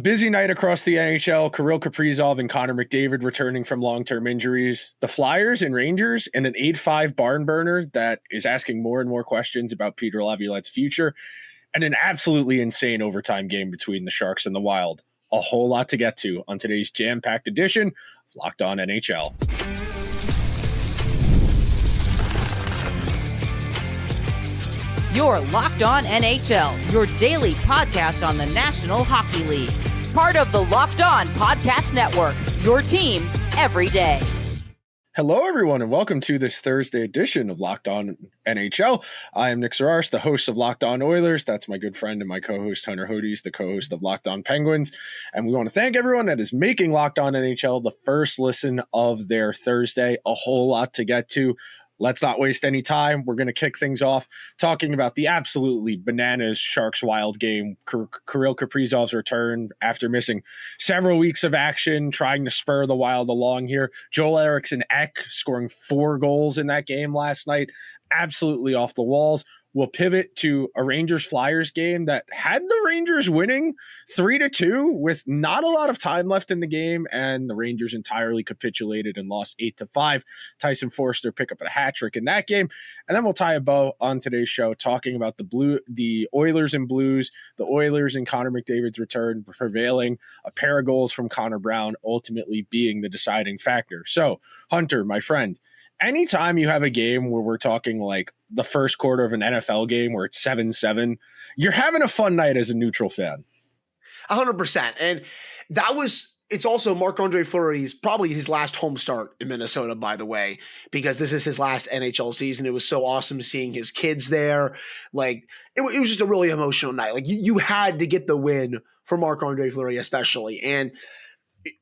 busy night across the NHL. Kirill Caprizov and Connor McDavid returning from long-term injuries. The Flyers and Rangers in an 8-5 barn burner that is asking more and more questions about Peter Laviolette's future. And an absolutely insane overtime game between the Sharks and the Wild. A whole lot to get to on today's jam-packed edition of Locked On NHL. You're Locked On NHL, your daily podcast on the National Hockey League. Part of the Locked On Podcast Network, your team every day. Hello, everyone, and welcome to this Thursday edition of Locked On NHL. I am Nick Zararis, the host of Locked On Oilers. That's my good friend and my co-host, Hunter Hodeis, the co-host of Locked On Penguins. And we want to thank everyone that is making Locked On NHL the first listen of their Thursday. A whole lot to get to. Let's not waste any time. We're going to kick things off talking about the absolutely bananas Sharks-Wild game. Kirill Caprizov's return after missing several weeks of action, trying to spur the Wild along here. Joel Eriksson Ek scoring 4 goals in that game last night. Absolutely off the walls. We'll pivot to a Rangers-Flyers game that had the Rangers winning 3-2 with not a lot of time left in the game, and the Rangers entirely capitulated and lost 8-5. Tyson Foerster pick up a hat trick in that game, and then we'll tie a bow on today's show talking about the Oilers and Blues, the Oilers and Connor McDavid's return prevailing, a pair of goals from Connor Brown ultimately being the deciding factor. So, Hunter, my friend, anytime you have a game where we're talking like the first quarter of an NFL game where it's 7-7, you're having a fun night as a neutral fan. 100%. And it's also Marc-Andre Fleury's probably his last home start in Minnesota, by the way, because this is his last NHL season. It was so awesome seeing his kids there. Like, it was just a really emotional night. Like, you had to get the win for Marc-Andre Fleury especially. And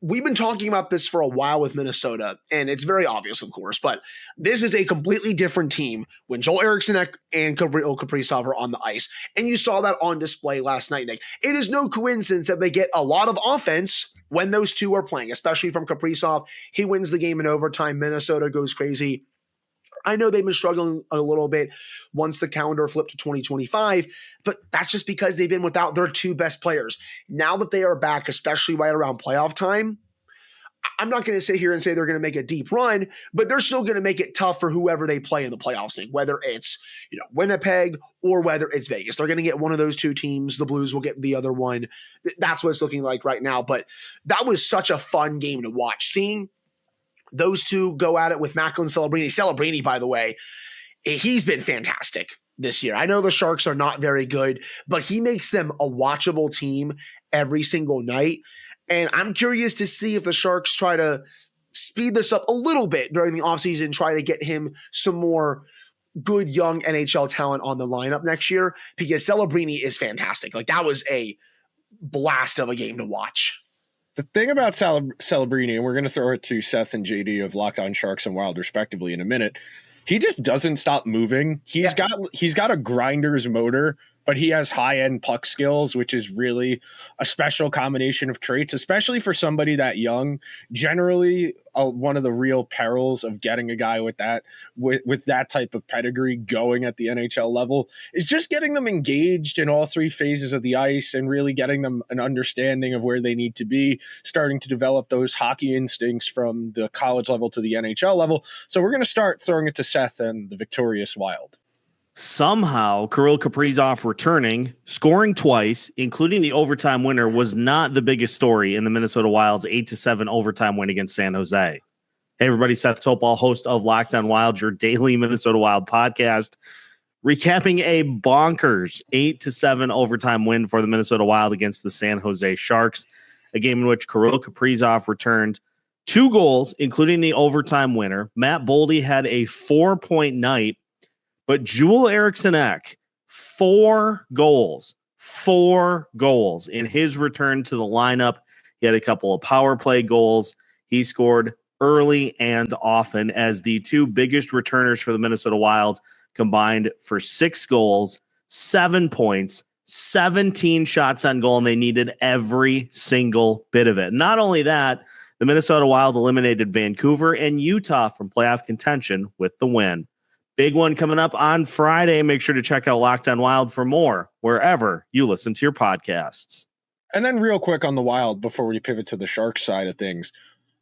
we've been talking about this for a while with Minnesota, and it's very obvious, of course, but this is a completely different team when Joel Erickson and Kirill Caprizov are on the ice, and you saw that on display last night, Nick. It is no coincidence that they get a lot of offense when those two are playing, especially from Kaprizov. He wins the game in overtime. Minnesota goes crazy. I know they've been struggling a little bit once the calendar flipped to 2025, but that's just because they've been without their 2 best players. Now that they are back, especially right around playoff time, I'm not going to sit here and say they're going to make a deep run, but they're still going to make it tough for whoever they play in the playoffs, whether it's Winnipeg or whether it's Vegas. They're going to get one of those 2 teams. The Blues will get the other one. That's what it's looking like right now. But that was such a fun game to watch. Seeing those two go at it with Macklin Celebrini. Celebrini, by the way, he's been fantastic this year. I know the Sharks are not very good, but he makes them a watchable team every single night. And I'm curious to see if the Sharks try to speed this up a little bit during the offseason, try to get him some more good young NHL talent on the lineup next year, because Celebrini is fantastic. Like, that was a blast of a game to watch. The thing about Celebrini, and we're going to throw it to Seth and JD of Locked On Sharks and Wild respectively in a minute, he just doesn't stop moving. He's got a grinder's motor, but he has high-end puck skills, which is really a special combination of traits, especially for somebody that young. Generally, one of the real perils of getting a guy with that type of pedigree going at the NHL level is just getting them engaged in all 3 phases of the ice and really getting them an understanding of where they need to be, starting to develop those hockey instincts from the college level to the NHL level. So we're going to start throwing it to Seth and the victorious Wild. Somehow, Kirill Kaprizov returning, scoring twice, including the overtime winner, was not the biggest story in the Minnesota Wild's 8-7 overtime win against San Jose. Hey, everybody, Seth Toupal, host of Locked On Wild, your daily Minnesota Wild podcast, recapping a bonkers 8-7 overtime win for the Minnesota Wild against the San Jose Sharks, a game in which Kirill Kaprizov returned 2 goals, including the overtime winner. Matt Boldy had a 4-point night, but Joel Erickson Ek, 4 goals in his return to the lineup. He had a couple of power play goals. He scored early and often as the 2 biggest returners for the Minnesota Wild combined for 6 goals, 7 points, 17 shots on goal, and they needed every single bit of it. Not only that, the Minnesota Wild eliminated Vancouver and Utah from playoff contention with the win. Big one coming up on Friday. Make sure to check out Locked On Wild for more wherever you listen to your podcasts. And then real quick on the Wild before we pivot to the Sharks side of things.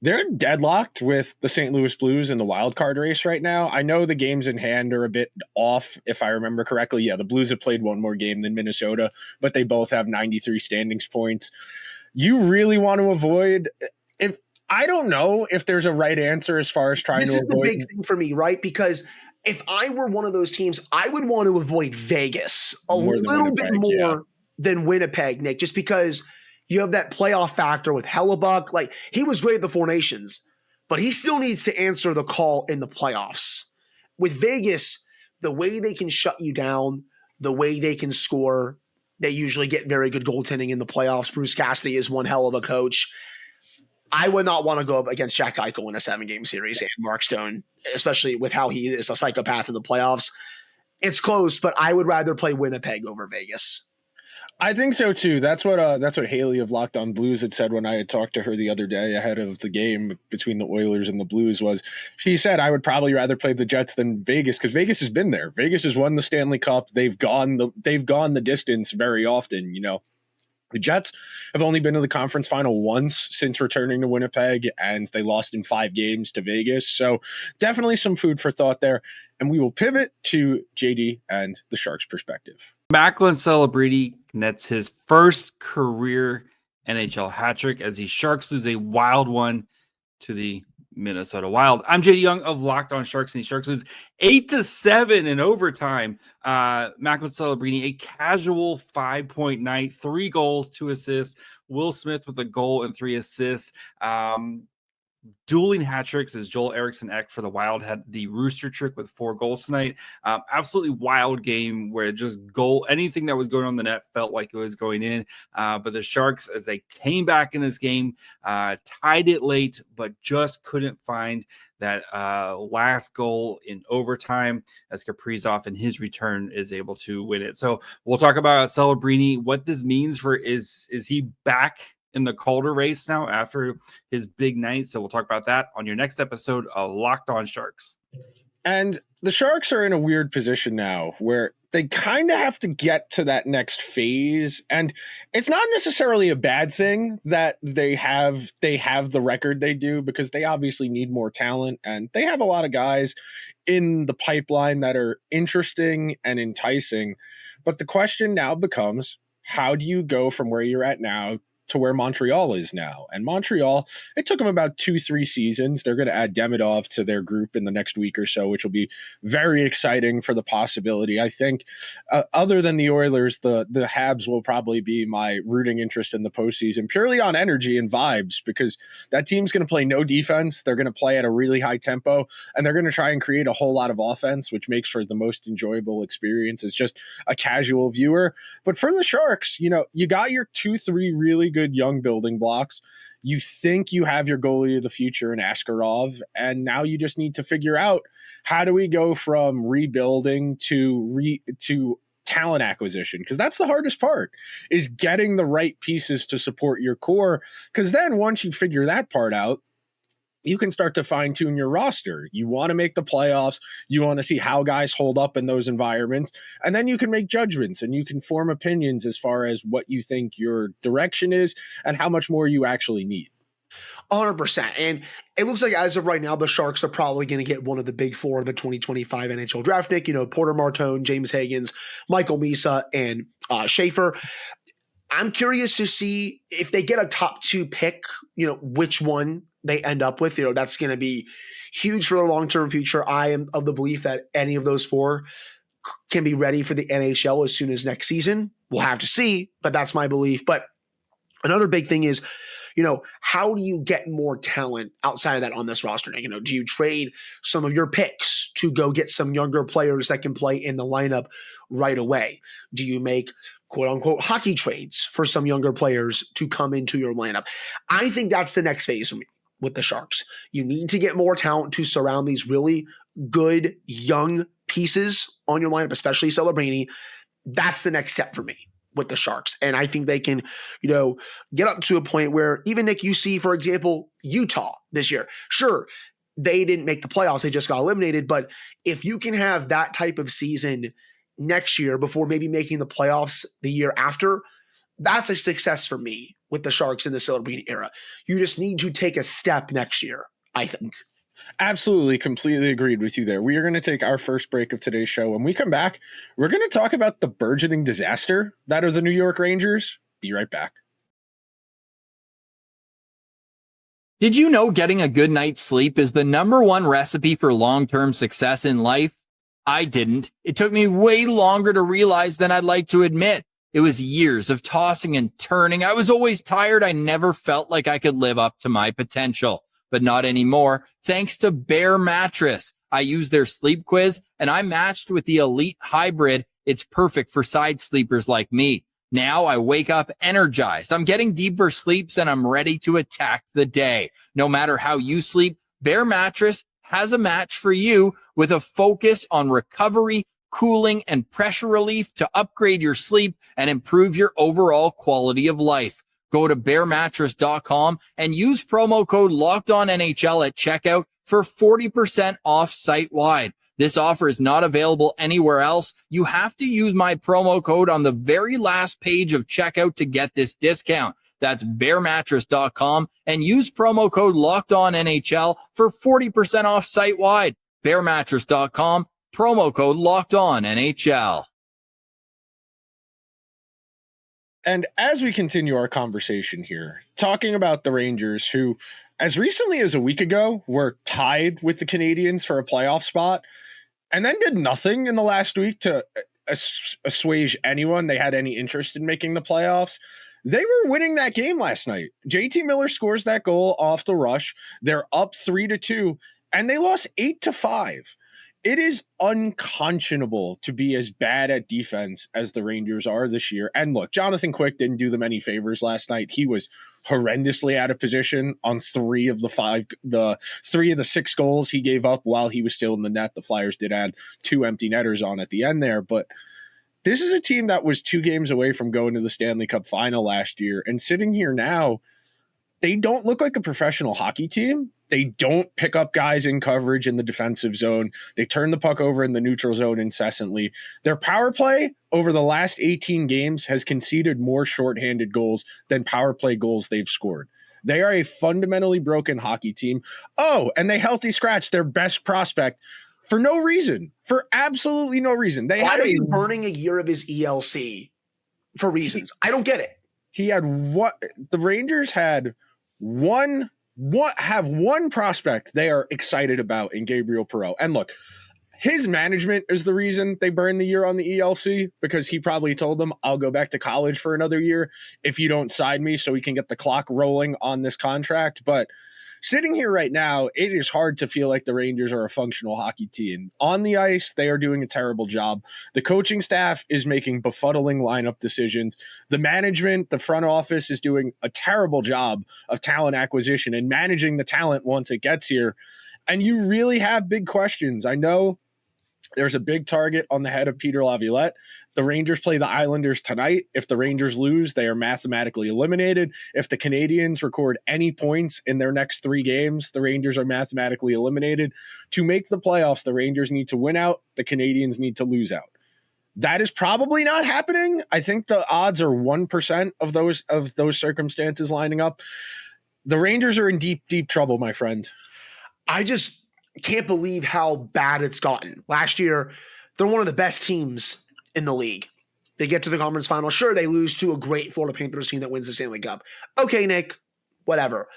They're deadlocked with the St. Louis Blues in the wild card race right now. I know the games in hand are a bit off, if I remember correctly. Yeah, the Blues have played one more game than Minnesota, but they both have 93 standings points. You really want to avoid I don't know if there's a right answer as far as trying to avoid. This is the big thing for me, right? Because if I were one of those teams, I would want to avoid Vegas a little bit more than Winnipeg, Nick, just because you have that playoff factor with Hellebuck. Like, he was great at the Four Nations, but he still needs to answer the call in the playoffs. With Vegas, the way they can shut you down, the way they can score, they usually get very good goaltending in the playoffs. Bruce Cassidy is one hell of a coach. I would not want to go up against Jack Eichel in a 7-game series and Mark Stone, especially with how he is a psychopath in the playoffs. It's close, but I would rather play Winnipeg over Vegas. I think so too. That's what Haley of Locked On Blues had said when I had talked to her the other day ahead of the game between the Oilers and the Blues. Was she said I would probably rather play the Jets than Vegas because Vegas has been there. Vegas has won the Stanley Cup. They've gone the distance very often. You know, the Jets have only been to the conference final once since returning to Winnipeg, and they lost in 5 games to Vegas. So definitely some food for thought there. And we will pivot to JD and the Sharks' perspective. Macklin Celebrini nets his first career NHL hat trick as the Sharks lose a wild one to the Minnesota Wild. I'm JD Young of Locked On Sharks, and the Sharks lose 8-7 in overtime. Macklin Celebrini, a casual 5-point night, 3 goals, 2 assists. Will Smith with a goal and 3 assists. Dueling hat tricks as Joel Eriksson Ek for the Wild had the rooster-Trick with 4 goals tonight. Absolutely wild game where just anything that was going on the net felt like it was going in. But the Sharks, as they came back in this game, tied it late, but just couldn't find that last goal in overtime as Caprizov in his return is able to win it. So we'll talk about Celebrini, what this means for is he back in the Calder race now after his big night. So we'll talk about that on your next episode of Locked On Sharks. And the Sharks are in a weird position now where they kind of have to get to that next phase. And it's not necessarily a bad thing that they have the record they do, because they obviously need more talent, and they have a lot of guys in the pipeline that are interesting and enticing. But the question now becomes, how do you go from where you're at now to where Montreal is now? And Montreal, it took them about 2-3 seasons. They're going to add Demidov to their group in the next week or so, which will be very exciting for the possibility. I think other than the Oilers, the Habs will probably be my rooting interest in the postseason, purely on energy and vibes, because that team's going to play no defense. They're going to play at a really high tempo, and they're going to try and create a whole lot of offense, which makes for the most enjoyable experience as just a casual viewer. But for the Sharks, you know, you got your 2-3 really good young building blocks. You think you have your goalie of the future in Askarov, and now you just need to figure out, how do we go from rebuilding to talent acquisition? Because that's the hardest part, is getting the right pieces to support your core. Because then once you figure that part out, you can start to fine-tune your roster. You want to make the playoffs. You want to see how guys hold up in those environments. And then you can make judgments and you can form opinions as far as what you think your direction is and how much more you actually need. 100%. And it looks like as of right now, the Sharks are probably going to get one of the big 4 of the 2025 NHL draft, Nick. You know, Porter Martone, James Higgins, Michael Misa, and Schaefer. I'm curious to see if they get a top 2 pick, you know, which one they end up with. You know, that's going to be huge for their long-term future. I am of the belief that any of those 4 can be ready for the NHL as soon as next season. We'll have to see, but that's my belief. But another big thing is, you know, how do you get more talent outside of that on this roster? You know, do you trade some of your picks to go get some younger players that can play in the lineup right away? Do you make quote unquote hockey trades for some younger players to come into your lineup? I think that's the next phase for me with the Sharks. You need to get more talent to surround these really good young pieces on your lineup, especially Celebrini. That's the next step for me with the Sharks. And I think they can, you know, get up to a point where even, Nick, you see, for example, Utah this year. Sure, they didn't make the playoffs. They just got eliminated. But if you can have that type of season next year before maybe making the playoffs the year after, That's a success for me with the Sharks in the Silverbean era. You just need to take a step next year, I think. Absolutely, completely agreed with you there. We are going to take our first break of today's show. When we come back, we're going to talk about the burgeoning disaster that are the New York Rangers. Be right back. Did you know getting a good night's sleep is the #1 recipe for long-term success in life? I didn't. It took me way longer to realize than I'd like to admit. It was years of tossing and turning. I was always tired. I never felt like I could live up to my potential, but not anymore. Thanks to Bear Mattress. I used their sleep quiz and I matched with the Elite Hybrid. It's perfect for side sleepers like me. Now I wake up energized. I'm getting deeper sleeps and I'm ready to attack the day. No matter how you sleep, Bear Mattress has a match for you with a focus on recovery, cooling, and pressure relief to upgrade your sleep and improve your overall quality of life. Go to bearmattress.com and use promo code LOCKEDONNHL at checkout for 40% off site-wide. This offer is not available anywhere else. You have to use my promo code on the very last page of checkout to get this discount. That's bearmattress.com and use promo code LOCKEDONNHL for 40% off site-wide. Bearmattress.com, promo code LOCKEDONNHL. And as we continue our conversation here, talking about the Rangers, who as recently as a week ago were tied with the Canadiens for a playoff spot, and then did nothing in the last week to assuage anyone they had any interest in making the playoffs. They were winning that game last night. JT Miller scores that goal off the rush. They're up 3-2, and they lost 8-5. It is unconscionable to be as bad at defense as the Rangers are this year. And look, Jonathan Quick didn't do them any favors last night. He was horrendously out of position on 3 of the 6 goals he gave up while he was still in the net. The Flyers did add 2 empty netters on at the end there, but this is a team that was 2 games away from going to the Stanley Cup final last year. And sitting here now, they don't look like a professional hockey team. They don't pick up guys in coverage in the defensive zone. They turn the puck over in the neutral zone incessantly. Their power play over the last 18 games has conceded more shorthanded goals than power play goals they've scored. They are a fundamentally broken hockey team. Oh, and they healthy scratched their best prospect for no reason, for absolutely no reason. Why are you burning a year of his ELC for reasons? I don't get it. He had what? The Rangers had one prospect they are excited about in Gabriel Perreault. And look, his management is the reason they burned the year on the ELC, because he probably told them, I'll go back to college for another year if you don't sign me so we can get the clock rolling on this contract. But sitting here right now, it is hard to feel like the Rangers are a functional hockey team. On the ice, they are doing a terrible job. The coaching staff is making befuddling lineup decisions. The management, the front office is doing a terrible job of talent acquisition and managing the talent once it gets here. And you really have big questions. I know there's a big target on the head of Peter Laviolette. The Rangers play the Islanders tonight. If the Rangers lose, they are mathematically eliminated. If the Canadiens record any points in their next 3 games, the Rangers are mathematically eliminated. To make the playoffs, the Rangers need to win out. The Canadiens need to lose out. That is probably not happening. I think the odds are 1% of those circumstances lining up. The Rangers are in deep, deep trouble, my friend. I just can't believe how bad it's gotten. Last year, they're one of the best teams in the league. They get to the conference final. Sure, they lose to a great Florida Panthers team that wins the Stanley Cup. Okay, Nick, whatever.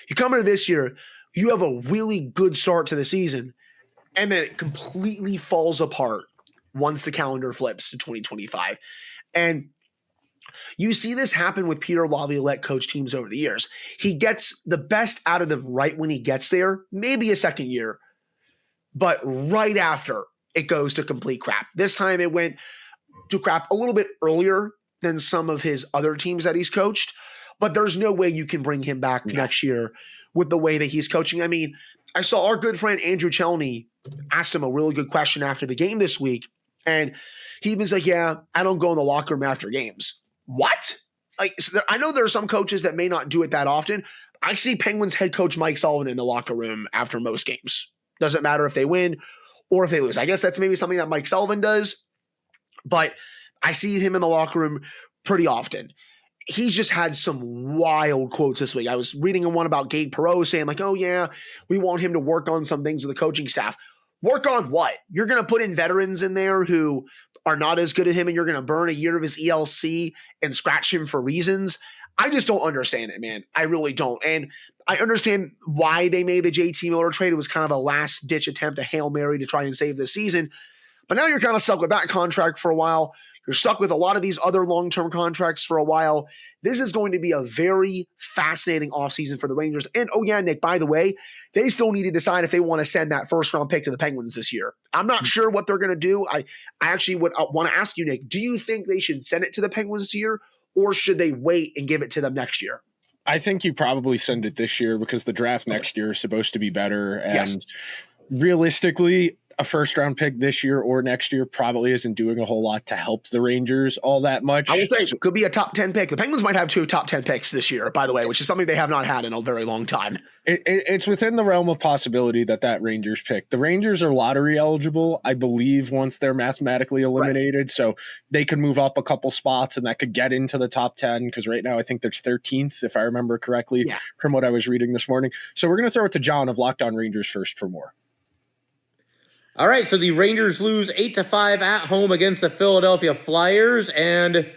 You come into this year, you have a really good start to the season, and then it completely falls apart once the calendar flips to 2025. And you see this happen with Peter Laviolette coach teams over the years. He gets the best out of them right when he gets there, maybe a second year, but right after it goes to complete crap. This time it went to crap a little bit earlier than some of his other teams that he's coached, but there's no way you can bring him back next year with the way that he's coaching. I mean, I saw our good friend Andrew Chelney asked him a really good question after the game this week, and he was like, yeah, I don't go in the locker room after games. What? Like, I know there are some coaches that may not do it that often. I see Penguins head coach Mike Sullivan in the locker room after most games. Doesn't matter if they win or if they lose. I guess that's maybe something that Mike Sullivan does, but I see him in the locker room pretty often. he's just had some wild quotes this week. I was reading one about Gabe Perreault saying like, oh yeah, we want him to work on some things with the coaching staff. Work on what? You're going to put in veterans in there who are not as good at him, and you're going to burn a year of his ELC and scratch him for reasons. I just don't understand it, man. I really don't. And I understand why they made the JT Miller trade. It was kind of a last-ditch attempt, a Hail Mary to try and save the season. But now you're kind of stuck with that contract for a while. You're stuck with a lot of these other long-term contracts for a while. This is going to be a very fascinating offseason for the Rangers. And, oh yeah, Nick, by the way, they still need to decide if they want to send that first-round pick to the Penguins this year. I'm not sure what they're going to do. I actually would want to ask you, Nick, do you think they should send it to the Penguins this year, or should they wait and give it to them next year? I think you probably send it this year because the draft next year is supposed to be better. And realistically, a first-round pick this year or next year probably isn't doing a whole lot to help the Rangers all that much. I will say it could be a top 10 pick. The Penguins might have 2 top 10 picks this year, by the way, which is something they have not had in a very long time. It's within the realm of possibility that Rangers pick. The Rangers are lottery eligible, I believe, once they're mathematically eliminated. Right. So they could move up a couple spots and that could get into the top 10 because right now I think they're 13th, if I remember correctly, from what I was reading this morning. So we're going to throw it to John of Locked On Rangers first for more. All right, so the Rangers lose 8-5 at home against the Philadelphia Flyers, and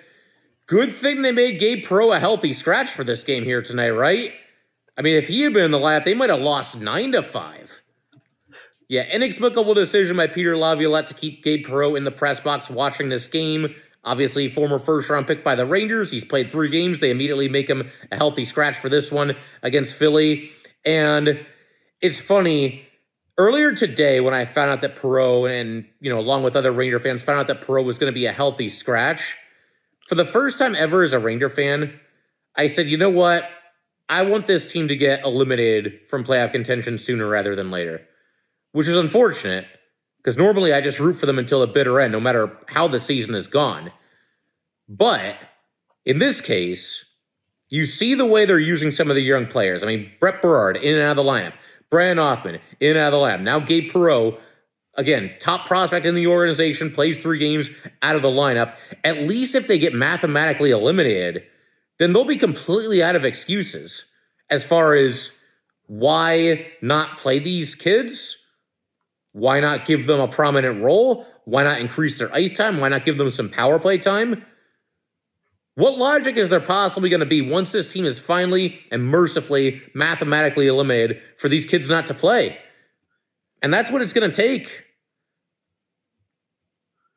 good thing they made Gabe Perreault a healthy scratch for this game here tonight, right? I mean, if he had been in the lineup, they might have lost 9-5. Yeah, inexplicable decision by Peter Laviolette to keep Gabe Perreault in the press box watching this game. Obviously, former first-round pick by the Rangers. He's played 3 games. They immediately make him a healthy scratch for this one against Philly. And it's funny, earlier today, when I found out that Perreault and, along with other Ranger fans, found out that Perreault was going to be a healthy scratch, for the first time ever as a Ranger fan, I said, you know what? I want this team to get eliminated from playoff contention sooner rather than later, which is unfortunate because normally I just root for them until the bitter end, no matter how the season has gone. But in this case, you see the way they're using some of the young players. I mean, Brett Berard in and out of the lineup. Brian Hoffman, in and out of the lineup. Now Gabe Perreault, again, top prospect in the organization, plays 3 games out of the lineup. At least if they get mathematically eliminated, then they'll be completely out of excuses as far as why not play these kids? Why not give them a prominent role? Why not increase their ice time? Why not give them some power play time? What logic is there possibly going to be once this team is finally and mercifully mathematically eliminated for these kids not to play? And that's what it's going to take.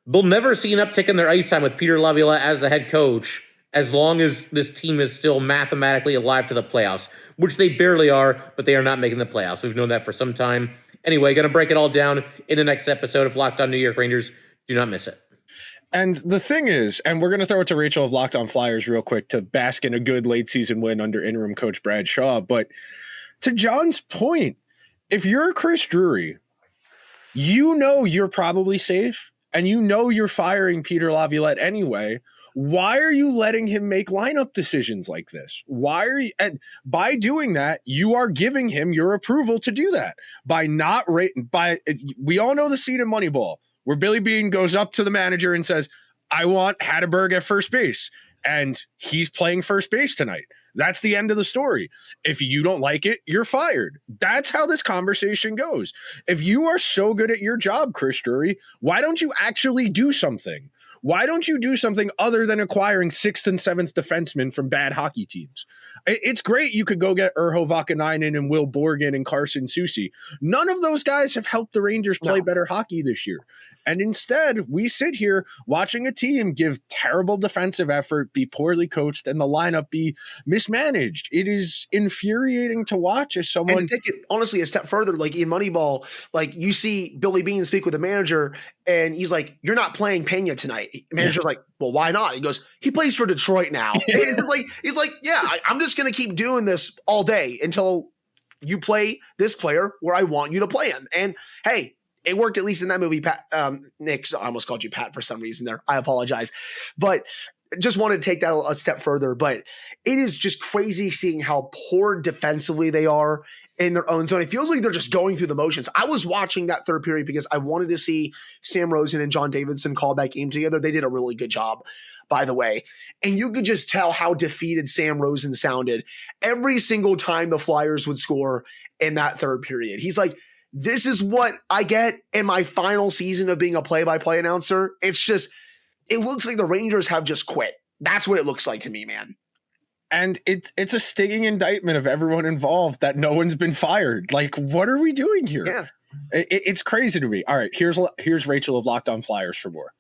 They'll never see an uptick in their ice time with Peter Laviolette as the head coach as long as this team is still mathematically alive to the playoffs, which they barely are, but they are not making the playoffs. We've known that for some time. Anyway, going to break it all down in the next episode of Locked On New York Rangers. Do not miss it. And the thing is, and we're going to throw it to Rachel of Locked On Flyers real quick to bask in a good late season win under interim coach Brad Shaw. But to John's point, if you're Chris Drury, you're probably safe and you're firing Peter Laviolette anyway. Why are you letting him make lineup decisions like this? And by doing that, you are giving him your approval to do that we all know the scene in Moneyball, where Billy Beane goes up to the manager and says, I want Hatteberg at first base. And he's playing first base tonight. That's the end of the story. If you don't like it, you're fired. That's how this conversation goes. If you are so good at your job, Chris Drury, why don't you actually do something? Why don't you do something other than acquiring 6th and 7th defensemen from bad hockey teams? It's great you could go get Urho Vakanainen and Will Borgen and Carson Soucy. None of those guys have helped the Rangers play better hockey this year. And instead, we sit here watching a team give terrible defensive effort, be poorly coached, and the lineup be mismanaged. It is infuriating to watch as someone. And to take it honestly a step further, like in Moneyball, like you see Billy Beane speak with the manager, and he's like, "You're not playing Pena tonight." The manager's like, "Well, why not?" He goes, "He plays for Detroit now." He's like, "Yeah, I'm just going to keep doing this all day until you play this player where I want you to play him." And hey, it worked at least in that movie. Pat, Nick, I almost called you Pat for some reason there. I apologize, but just wanted to take that a step further. But it is just crazy seeing how poor defensively they are in their own zone. It feels like they're just going through the motions. I was watching that third period because I wanted to see Sam Rosen and John Davidson call that game together. They did a really good job. by the way. And you could just tell how defeated Sam Rosen sounded every single time the Flyers would score in that third period. He's like, this is what I get in my final season of being a play-by-play announcer. It's just, it looks like the Rangers have just quit. That's what it looks like to me, man. And it's a stinging indictment of everyone involved that no one's been fired. Like, what are we doing here? Yeah. It's crazy to me. All right, here's Rachel of Locked On Flyers for more.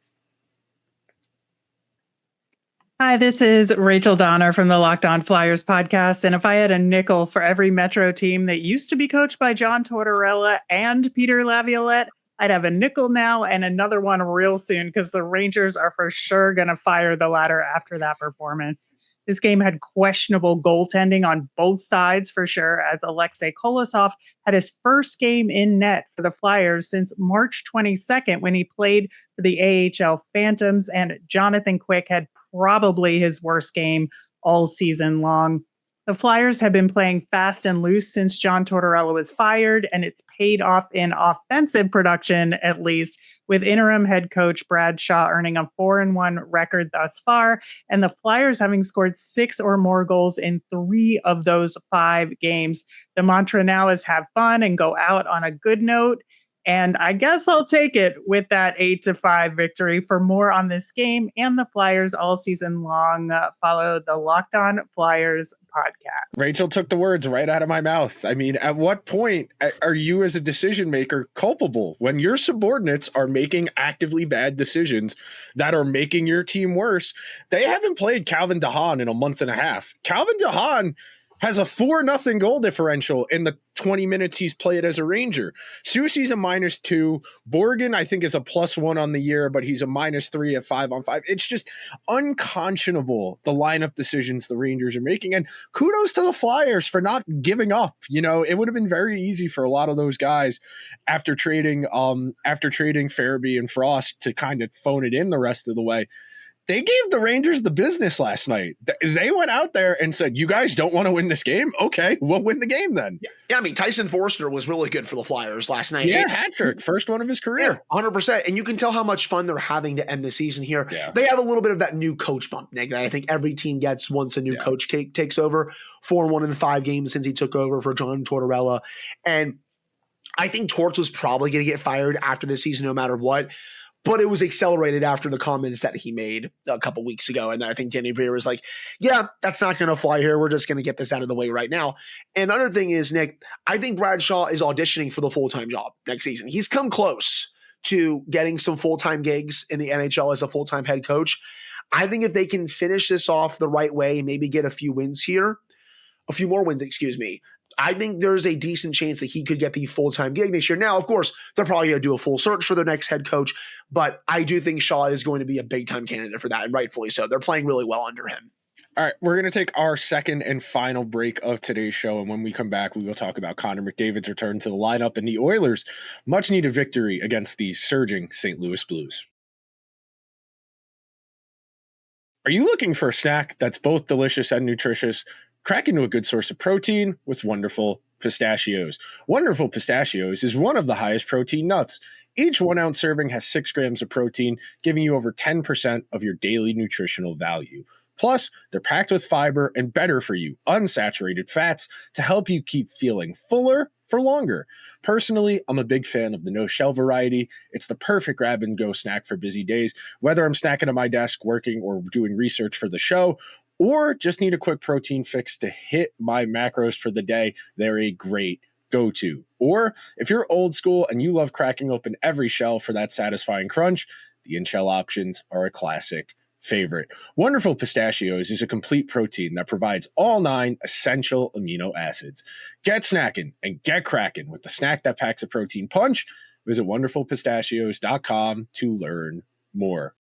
Hi, this is Rachel Donner from the Locked On Flyers podcast. And if I had a nickel for every Metro team that used to be coached by John Tortorella and Peter Laviolette, I'd have a nickel now and another one real soon, because the Rangers are for sure going to fire the latter after that performance. This game had questionable goaltending on both sides for sure, as Alexei Kolosov had his first game in net for the Flyers since March 22nd when he played for the AHL Phantoms, and Jonathan Quick had probably his worst game all season long. The Flyers have been playing fast and loose since John Tortorella was fired, and it's paid off in offensive production, at least, with interim head coach Brad Shaw earning a 4-1 record thus far, and the Flyers having scored 6 or more goals in 3 of those 5 games. The mantra now is have fun and go out on a good note. And I guess I'll take it with that 8-5 victory. For more on this game and the Flyers all season long, follow the Locked On Flyers podcast. Rachel took the words right out of my mouth. I mean, at what point are you as a decision maker culpable when your subordinates are making actively bad decisions that are making your team worse? They haven't played Calvin DeHaan in a month and a half. Calvin DeHaan has a 4-0 goal differential in the 20 minutes he's played as a Ranger. Soucy's a -2. Borgen, I think, is a +1 on the year, but he's a -3 at 5-on-5. It's just unconscionable, the lineup decisions the Rangers are making. And kudos to the Flyers for not giving up. You know, it would have been very easy for a lot of those guys after trading Farabee and Frost to kind of phone it in the rest of the way. They gave the Rangers the business last night. They went out there and said, you guys don't want to win this game? Okay, we'll win the game then. Yeah, I mean, Tyson Forster was really good for the Flyers last night. Yeah, hat trick, first one of his career. Yeah, 100%. And you can tell how much fun they're having to end the season here. Yeah. They have a little bit of that new coach bump, Nick, that I think every team gets once a new coach takes over. 4-1 in 5 games since he took over for John Tortorella. And I think Torts was probably going to get fired after this season no matter what. But it was accelerated after the comments that he made a couple weeks ago. And I think Danny Briere was like, yeah, that's not going to fly here. We're just going to get this out of the way right now. And another thing is, Nick, I think Brad Shaw is auditioning for the full-time job next season. He's come close to getting some full-time gigs in the NHL as a full-time head coach. I think if they can finish this off the right way, maybe get a few more wins, I think there's a decent chance that he could get the full-time gig next year. Now, of course, they're probably going to do a full search for their next head coach, but I do think Shaw is going to be a big-time candidate for that, and rightfully so. They're playing really well under him. All right, we're going to take our second and final break of today's show, and when we come back, we will talk about Connor McDavid's return to the lineup and the Oilers' much-needed victory against the surging St. Louis Blues. Are you looking for a snack that's both delicious and nutritious? Crack into a good source of protein with Wonderful Pistachios. Wonderful Pistachios is one of the highest protein nuts. Each 1 ounce serving has 6 grams of protein, giving you over 10% of your daily nutritional value. Plus, they're packed with fiber and better for you, unsaturated fats to help you keep feeling fuller for longer. Personally, I'm a big fan of the no-shell variety. It's the perfect grab-and-go snack for busy days, whether I'm snacking at my desk, working, or doing research for the show, or just need a quick protein fix to hit my macros for the day. They're a great go-to. Or if you're old school and you love cracking open every shell for that satisfying crunch, the in-shell options are a classic favorite. Wonderful Pistachios is a complete protein that provides all 9 essential amino acids. Get snacking and get cracking with the snack that packs a protein punch. Visit wonderfulpistachios.com to learn more.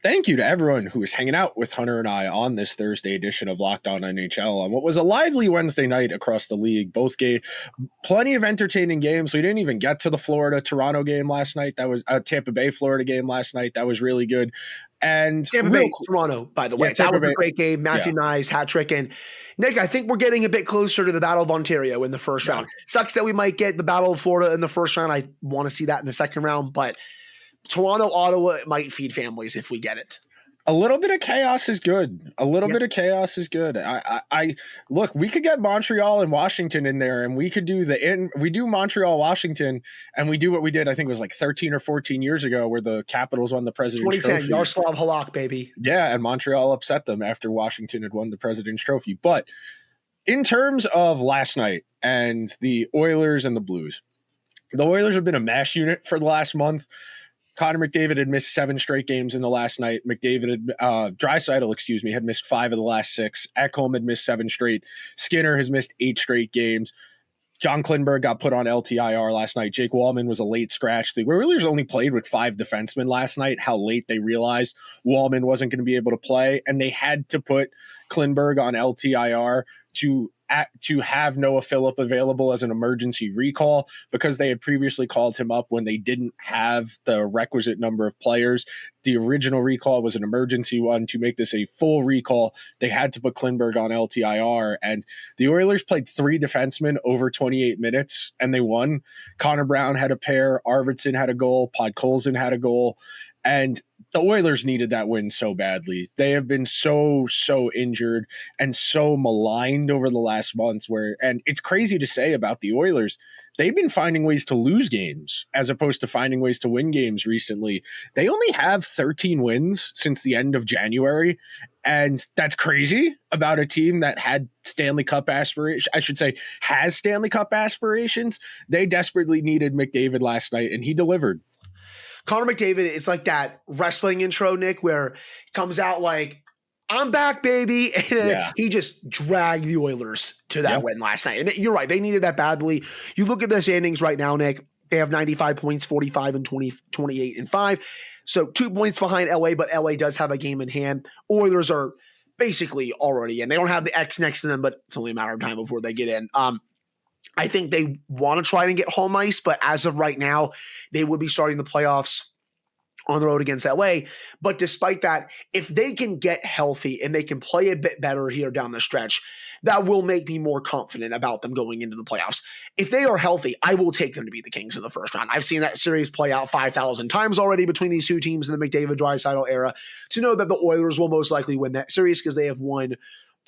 Thank you to everyone who was hanging out with Hunter and I on this Thursday edition of Locked On NHL on what was a lively Wednesday night across the league. Both gave plenty of entertaining games. We didn't even get to the Florida-Toronto game last night. That was a Tampa Bay-Florida game last night. That was really good. And Tampa Bay, Toronto, by the way. Yeah, that was a great game. Matthew Nyes, hat trick. And Nick, I think we're getting a bit closer to the Battle of Ontario in the first round. Sucks that we might get the Battle of Florida in the first round. I want to see that in the second round, but Toronto, Ottawa might feed families if we get it. A little bit of chaos is good. A little bit of chaos is good. I look, we could get Montreal and Washington in there, and we could do we do Montreal, Washington, and we do what we did, I think it was like 13 or 14 years ago, where the Capitals won the President's 2010, Trophy. Yaroslav Halak, baby. Yeah, and Montreal upset them after Washington had won the President's Trophy. But in terms of last night and the Oilers and the Blues, the Oilers have been a mash unit for the last month. Connor McDavid had missed 7 straight games in the last night. Draisaitl, had missed 5 of the last 6. Ekholm had missed 7 straight. Skinner has missed 8 straight games. John Klingberg got put on LTIR last night. Jake Wallman was a late scratch. The Oilers only played with 5 defensemen last night. How late they realized Wallman wasn't going to be able to play, and they had to put Klingberg on LTIR to have Noah Phillip available as an emergency recall, because they had previously called him up when they didn't have the requisite number of players. The original recall was an emergency one. To make this a full recall, they had to put Klingberg on LTIR, and the Oilers played 3 defensemen over 28 minutes, and they won. Connor Brown had a pair, Arvidsson had a goal, Podkolzin had a goal, and the Oilers needed that win so badly. They have been so injured and so maligned over the last months, and it's crazy to say about the Oilers. They've been finding ways to lose games as opposed to finding ways to win games recently. They only have 13 wins since the end of January, and that's crazy about a team that had Stanley Cup aspirations. I should say has Stanley Cup aspirations. They desperately needed McDavid last night, and he delivered. Connor McDavid, it's like that wrestling intro, Nick, where he comes out like, I'm back, baby. And he just dragged the Oilers to that win last night. And you're right. They needed that badly. You look at the standings right now, Nick, they have 95 points, 45 and 20, 28 and 5. So 2 points behind LA, but LA does have a game in hand. Oilers are basically already in. They don't have the X next to them, but it's only a matter of time before they get in. I think they want to try and get home ice, but as of right now, they would be starting the playoffs on the road against LA. But despite that, if they can get healthy and they can play a bit better here down the stretch, that will make me more confident about them going into the playoffs. If they are healthy, I will take them to beat the Kings in the first round. I've seen that series play out 5,000 times already between these two teams in the McDavid-Draisaitl era to know that the Oilers will most likely win that series because they have won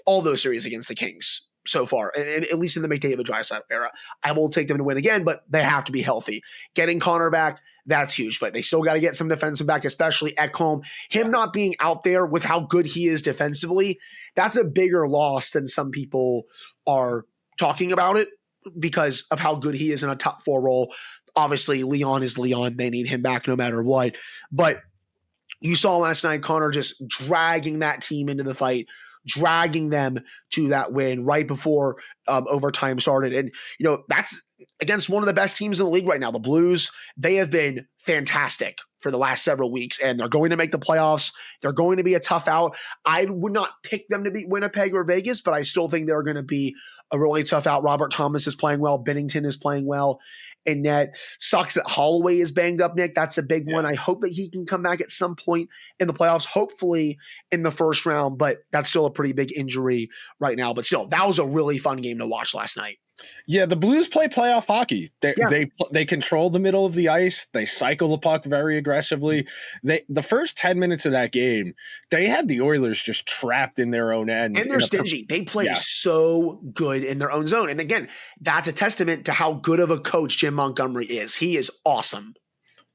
all those series against the Kings so far, and at least in the McDavid-Draisaitl era. I will take them to win again, but they have to be healthy. Getting Connor back, that's huge, but they still got to get some defensemen back, especially Ekholm. Him not being out there with how good he is defensively, that's a bigger loss than some people are talking about it because of how good he is in a top 4 role. Obviously, Leon is Leon. They need him back no matter what. But you saw last night Connor just dragging that team into the fight, dragging them to that win right before overtime started. And, that's against one of the best teams in the league right now. The Blues, they have been fantastic for the last several weeks, and they're going to make the playoffs. They're going to be a tough out. I would not pick them to beat Winnipeg or Vegas, but I still think they're going to be a really tough out. Robert Thomas is playing well. Bennington is playing well. And net sucks that Holloway is banged up, Nick. That's a big one. I hope that he can come back at some point in the playoffs, hopefully in the first round, but that's still a pretty big injury right now. But still, that was a really fun game to watch last night. Yeah, the Blues play playoff hockey. They control the middle of the ice. They cycle the puck very aggressively. The first 10 minutes of that game, they had the Oilers just trapped in their own end. And they're stingy. They play so good in their own zone. And again, that's a testament to how good of a coach Jim Montgomery is. He is awesome.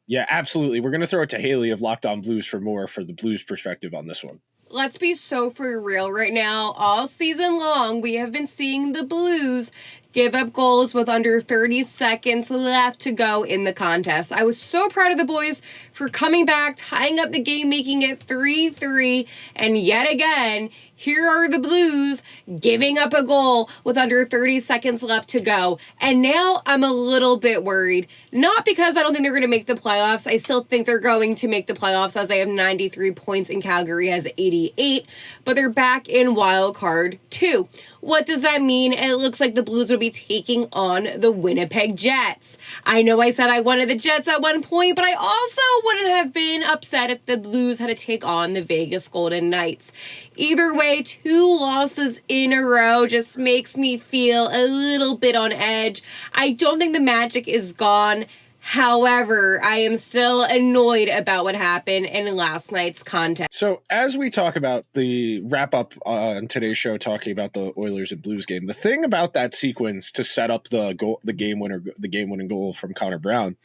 Yeah, absolutely. We're going to throw it to Haley of Locked On Blues for more for the Blues perspective on this one. Let's be so for real right now. All season long, we have been seeing the Blues give up goals with under 30 seconds left to go in the contest. I was so proud of the boys for coming back, tying up the game, making it 3-3. And yet again, here are the Blues giving up a goal with under 30 seconds left to go. And now I'm a little bit worried. Not because I don't think they're going to make the playoffs. I still think they're going to make the playoffs as they have 93 points and Calgary has 88. But they're back in wild card 2. What does that mean? It looks like the Blues will be taking on the Winnipeg Jets. I know I said I wanted the Jets at one point, but I also wouldn't have been upset if the Blues had to take on the Vegas Golden Knights. Either way, 2 losses in a row just makes me feel a little bit on edge. I don't think the magic is gone. However, I am still annoyed about what happened in last night's contest. So as we talk about the wrap up on today's show, talking about the Oilers and Blues game, the thing about that sequence to set up the game winning goal from Connor Brown,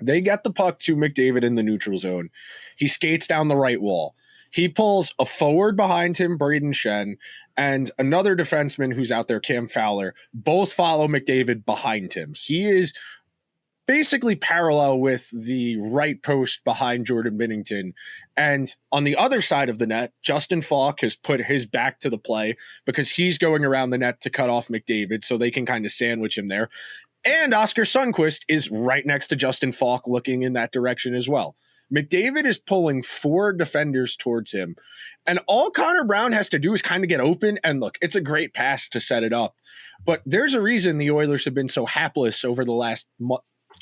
they get the puck to McDavid in the neutral zone. He skates down the right wall. He pulls a forward behind him, Braden Shen, and another defenseman who's out there, Cam Fowler. Both follow McDavid behind him. He is basically parallel with the right post behind Jordan Binnington. And on the other side of the net, Justin Falk has put his back to the play because he's going around the net to cut off McDavid so they can kind of sandwich him there. And Oscar Sundqvist is right next to Justin Falk looking in that direction as well. McDavid is pulling 4 defenders towards him. And all Connor Brown has to do is kind of get open. And look, it's a great pass to set it up. But there's a reason the Oilers have been so hapless over the last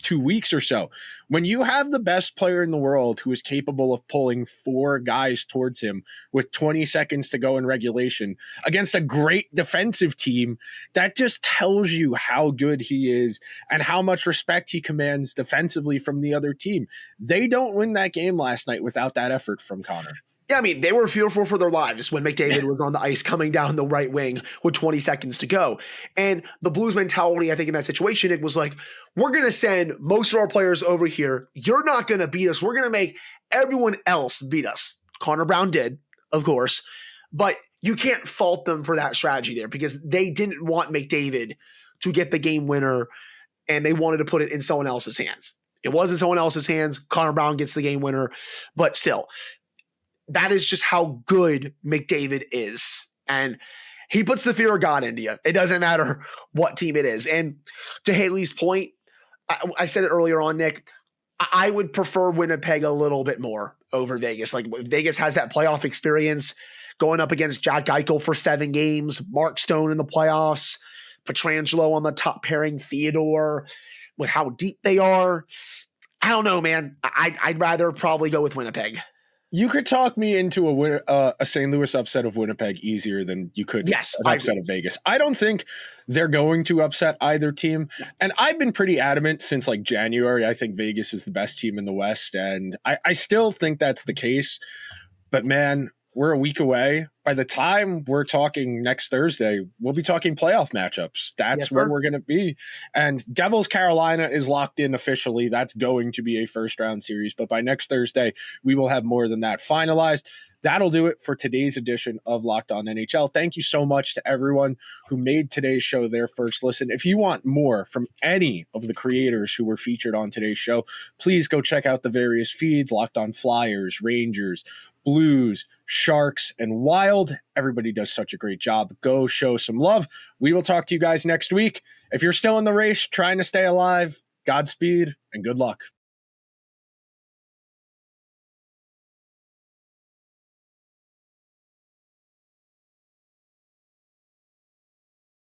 2 weeks or so. When you have the best player in the world who is capable of pulling 4 guys towards him with 20 seconds to go in regulation against a great defensive team, that just tells you how good he is and how much respect he commands defensively from the other team. They don't win that game last night without that effort from Connor. Yeah, I mean, they were fearful for their lives when McDavid was on the ice coming down the right wing with 20 seconds to go. And the Blues mentality, I think, in that situation, it was like, we're going to send most of our players over here. You're not going to beat us. We're going to make everyone else beat us. Connor Brown did, of course. But you can't fault them for that strategy there because they didn't want McDavid to get the game winner, and they wanted to put it in someone else's hands. It was in someone else's hands. Connor Brown gets the game winner. But still, that is just how good McDavid is. And he puts the fear of God into you. It doesn't matter what team it is. And to Haley's point, I said it earlier on, Nick, I would prefer Winnipeg a little bit more over Vegas. Like, Vegas has that playoff experience going up against Jack Eichel for 7 games, Mark Stone in the playoffs, Pietrangelo on the top pairing, Theodore, with how deep they are. I don't know, man. I'd rather probably go with Winnipeg. You could talk me into a St. Louis upset of Winnipeg easier than you could an upset of Vegas. I don't think they're going to upset either team. And I've been pretty adamant since like January. I think Vegas is the best team in the West. And I still think that's the case. But man, we're a week away. By the time we're talking next Thursday, we'll be talking playoff matchups. That's where we're going to be. And Devils Carolina is locked in officially. That's going to be a first round series. But by next Thursday, we will have more than that finalized. That'll do it for today's edition of Locked On NHL. Thank you so much to everyone who made today's show their first listen. If you want more from any of the creators who were featured on today's show, please go check out the various feeds: Locked On Flyers, Rangers, Blues, Sharks, and Wild. Everybody does such a great job. Go show some love. We will talk to you guys next week. If you're still in the race, trying to stay alive, Godspeed and good luck.